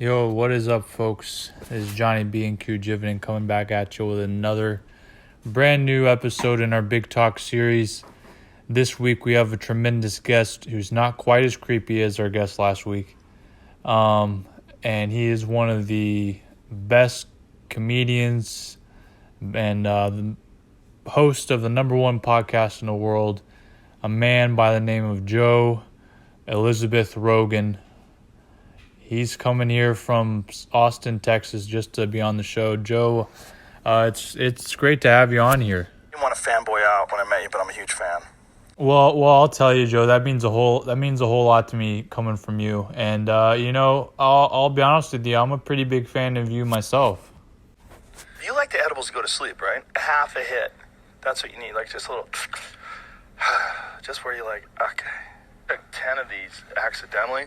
Yo, what is up, folks? This is Johnny B and Q Jivenin coming back at you with another brand new episode in our Big Talk series. This week we have a tremendous guest who's not quite as creepy as our guest last week. And he is one of the best comedians and the host of the number one podcast in the world, a man by the name of Joe Elizabeth Rogan. He's coming here from Austin, Texas, just to be on the show. Joe, it's great to have you on here. I didn't want to fanboy out when I met you, but I'm a huge fan. Well, I'll tell you, Joe. That means a whole lot to me coming from you. And I'll be honest with you. I'm a pretty big fan of you myself. You like the edibles to go to sleep, right? Half a hit. That's what you need. Like just a little, just where you like, okay, like 10 of these accidentally.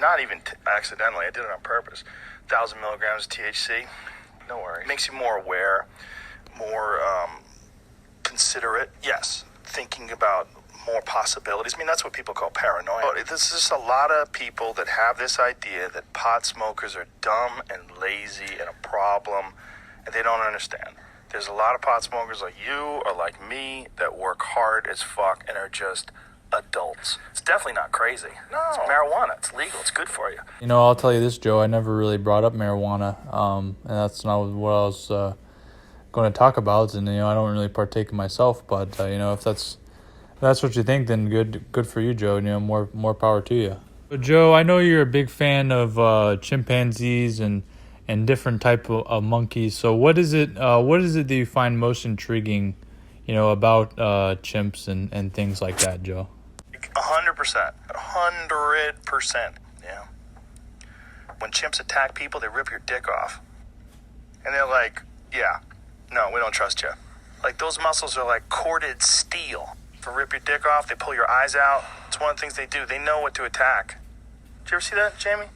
Not even accidentally, I did it on purpose. 1,000 milligrams of THC, no worries. Makes you more aware, more considerate. Yes, thinking about more possibilities. I mean, that's what people call paranoia. There's just a lot of people that have this idea that pot smokers are dumb and lazy and a problem, and they don't understand. There's a lot of pot smokers like you or like me that work hard as fuck and are just adults. It's definitely not crazy. No. It's marijuana. It's legal. It's good for you. You know, I'll tell you this, Joe. I never really brought up marijuana, and that's not what I was going to talk about. And I don't really partake in myself. But if that's what you think, then good for you, Joe. More power to you. But Joe, I know you're a big fan of chimpanzees and different type of monkeys. So what is it that you find most intriguing, about chimps and things like that, Joe? 100%. 100%. Yeah. When chimps attack people, they rip your dick off. And they're like, yeah, no, we don't trust you. Like, those muscles are like corded steel. To rip your dick off, they pull your eyes out. It's one of the things they do. They know what to attack. Did you ever see that, Jamie?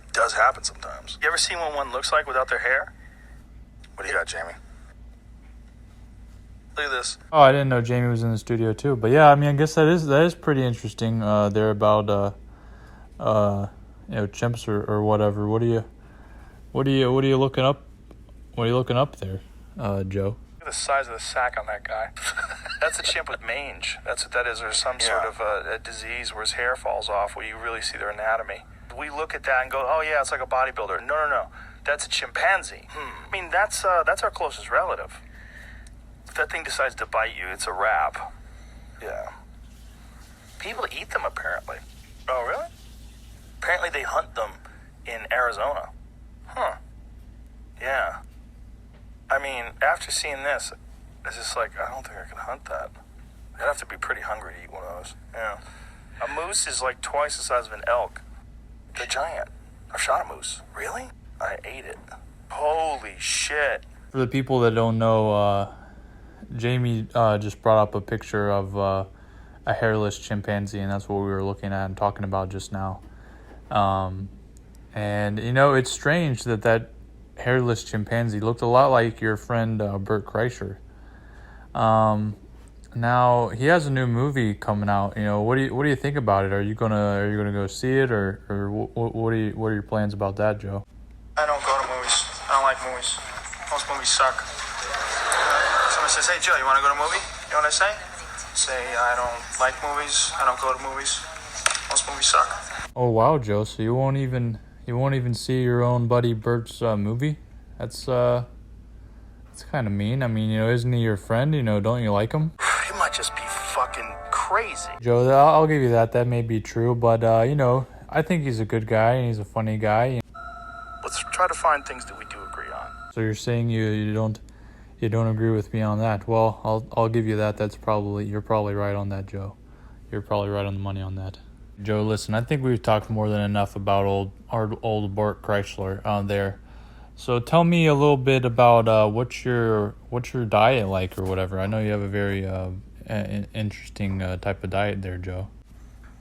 It does happen sometimes. You ever seen what one looks like without their hair? What do you got, Jamie? Look at this. Oh, I didn't know Jamie was in the studio too. But yeah, I mean, I guess that is pretty interesting. They're about chimps or whatever. What are you looking up? What are you looking up there, Joe? Look at the size of the sack on that guy. That's a chimp with mange. That's what that is. There's some sort of a disease where his hair falls off, where you really see their anatomy. We look at that and go, oh yeah, it's like a bodybuilder. No. That's a chimpanzee. I mean, that's our closest relative. If that thing decides to bite you, it's a wrap. Yeah. People eat them, apparently. Oh, really? Apparently they hunt them in Arizona. Huh. Yeah. I mean, after seeing this, it's just like, I don't think I could hunt that. I'd have to be pretty hungry to eat one of those. Yeah. A moose is like twice the size of an elk. They're giant. I've shot a moose. Really? I ate it. Holy shit. For the people that don't know, Jamie just brought up a picture of a hairless chimpanzee, and that's what we were looking at and talking about just now. And it's strange that hairless chimpanzee looked a lot like your friend Bert Kreischer. Now he has a new movie coming out. What do you think about it? Are you gonna go see it, or what are your plans about that, Joe? I don't go to movies. I don't like movies. Most movies suck. Someone says, hey, Joe, you want to go to a movie? You know what I say? Say, I don't like movies. I don't go to movies. Most movies suck. Oh, wow, Joe. So you won't even see your own buddy Bert's movie? That's kind of mean. I mean, isn't he your friend? Don't you like him? You might just be fucking crazy. Joe, I'll give you that. That may be true. But, I think he's a good guy and he's a funny guy. Let's try to find things that we do agree on. So you're saying you don't agree with me on that? Well, I'll give you that. You're probably right on that, Joe. You're probably right on the money on that. Joe, listen, I think we've talked more than enough about old Bert Kreischer there. So tell me a little bit about what's your diet like or whatever. I know you have a very interesting type of diet there, Joe.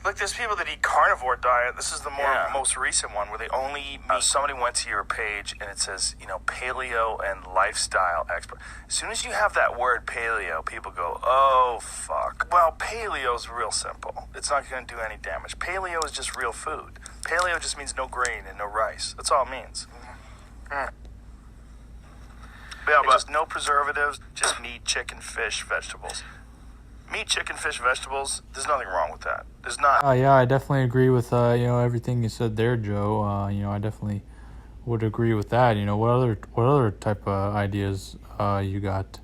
Look, there's people that eat carnivore diet. This is the most recent one where they only eat meat. Somebody went to your page and it says, paleo and lifestyle expert. As soon as you have that word paleo, people go, oh, fuck. Well, paleo is real simple. It's not going to do any damage. Paleo is just real food. Paleo just means no grain and no rice. That's all it means. Yeah, but just no preservatives, just meat, chicken, fish, vegetables. Meat, chicken, fish, vegetables, there's nothing wrong with that. There's not. Yeah, I definitely agree with everything you said there, Joe. I definitely would agree with that. What other type of ideas you got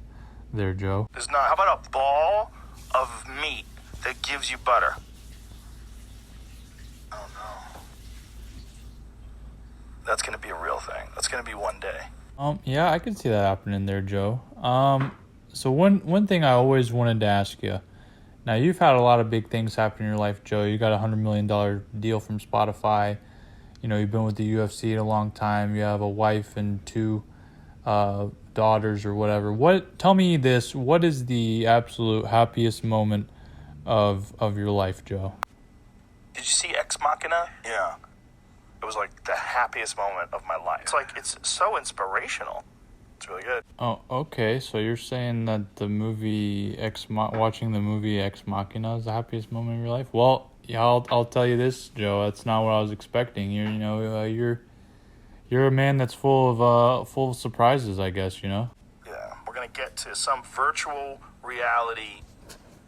there, Joe? There's not. How about a ball of meat that gives you butter? Oh no. That's gonna be a real thing. That's gonna be one day. Yeah, I can see that happening there, Joe. So one thing I always wanted to ask you. Now, you've had a lot of big things happen in your life, Joe. You got a $100 million deal from Spotify. You've been with the UFC a long time. You have a wife and two daughters or whatever. Tell me this. What is the absolute happiest moment of your life, Joe? Did you see Ex Machina? Yeah. It was like the happiest moment of my life. It's so inspirational. It's really good. Oh, okay. So you're saying that the movie watching the movie Ex Machina is the happiest moment of your life? Well, yeah, I'll tell you this, Joe. That's not what I was expecting. You're a man that's full of surprises, I guess. Yeah, we're gonna get to some virtual reality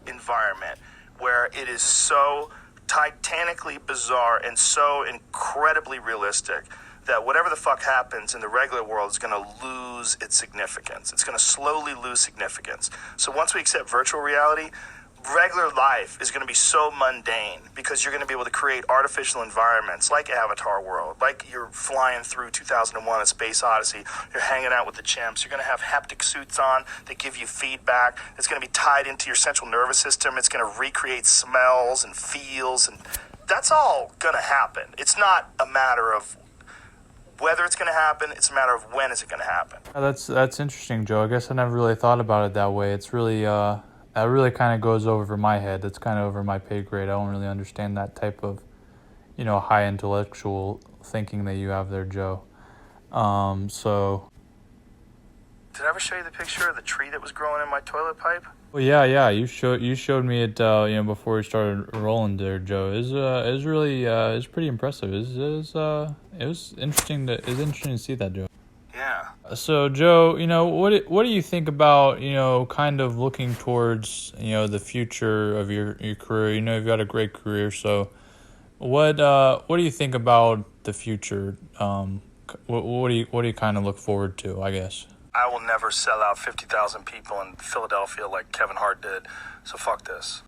environment where it is so titanically bizarre and so incredibly realistic that whatever the fuck happens in the regular world is going to lose its significance. It's going to slowly lose significance. So once we accept virtual reality, regular life is going to be so mundane because you're going to be able to create artificial environments like Avatar World, like you're flying through 2001: A Space Odyssey, you're hanging out with the chimps, you're going to have haptic suits on that give you feedback. It's going to be tied into your central nervous system. It's going to recreate smells and feels, and that's all going to happen. It's not a matter of whether it's going to happen, it's a matter of when is it going to happen. That's interesting, Joe. I guess I never really thought about it that way. It's really that really kind of goes over my head. That's kind of over my pay grade. I don't really understand that type of high intellectual thinking that you have there, Joe. So did I ever show you the picture of the tree that was growing in my toilet pipe? Well, yeah. You showed me it before we started rolling there, Joe. It was really it's pretty impressive. It was interesting to see that, Joe. Yeah. So, Joe, what do you think about kind of looking towards the future of your career? You've got a great career. So, what do you think about the future? What do you kind of look forward to, I guess? I will never sell out 50,000 people in Philadelphia like Kevin Hart did. So fuck this.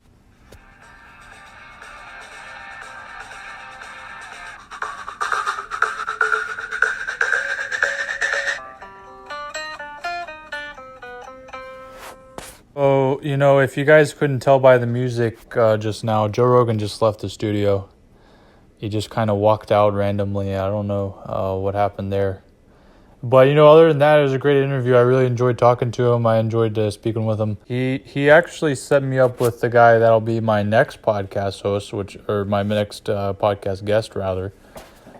Oh, if you guys couldn't tell by the music just now, Joe Rogan just left the studio. He just kind of walked out randomly. I don't know what happened there. But, other than that, it was a great interview. I really enjoyed talking to him. I enjoyed speaking with him. He actually set me up with the guy that'll be my next podcast host, or my next podcast guest, rather.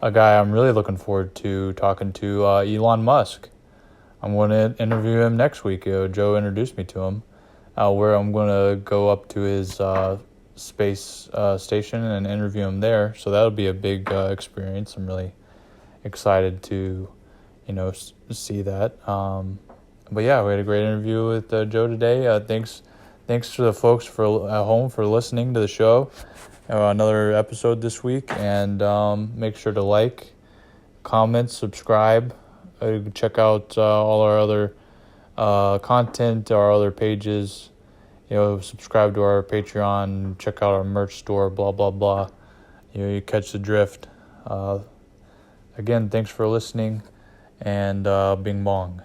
A guy I'm really looking forward to talking to, Elon Musk. I'm going to interview him next week. Joe introduced me to him, where I'm going to go up to his space station and interview him there. So that'll be a big experience. I'm really excited to see that. But yeah, we had a great interview with Joe today. Thanks to the folks at home for listening to the show. Another episode this week, and make sure to like, comment, subscribe. Check out all our other content, our other pages. Subscribe to our Patreon. Check out our merch store. Blah blah blah. You catch the drift. Again, thanks for listening. And bing bong.